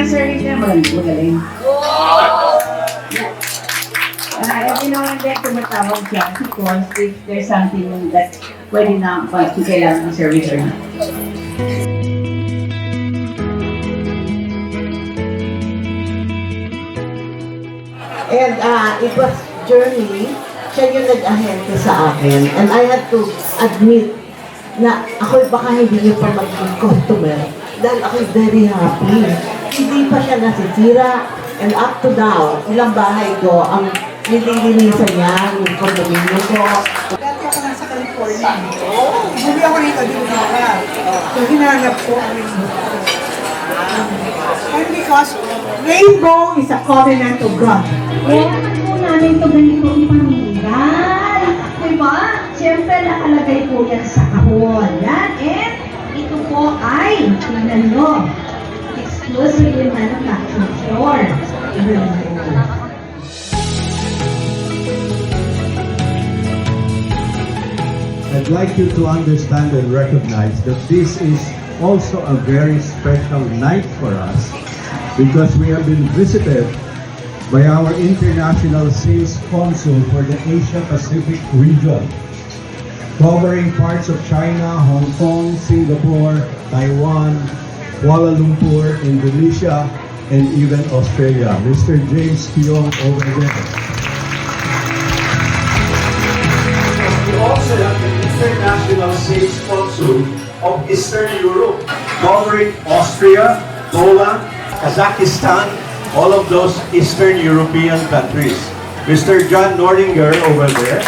ang service niya, magaling. Every now and then, tumatawag siya because if there's something that pwede na kailangan ng service or not. And it was journey, siya yung nag-ahente sa akin. And I had to admit na ako'y baka hindi niyo pa maging customer dahil ako'y very happy. Hindi pa siya nasisira. And up to now, ilang bahay ko ang nililinisan niya, yung condominium ko. Dati ako nasa California. Bumi ako rito, di ba ka? So, hinahanap ko ang rainbow. And because rainbow is a covenant of God. Kaya naman po namin ito ganito ipamigay. Diba? Siyempre nakalagay po yan sa kahon. Yan. And ito po ay, tingnan nyo, exclusively manufactured store. Tingnan nyo. I'd like you to understand and recognize that this is also a very special night for us because we have been visited by our international sales consul for the Asia Pacific region, covering parts of China, Hong Kong, Singapore, Taiwan, Kuala Lumpur, Indonesia, and even Australia. Mr. James Kiong over there. We also have the International Sales Consul of Eastern Europe, covering Austria, Poland, Kazakhstan, all of those Eastern European countries. Mr. John Nordinger over there.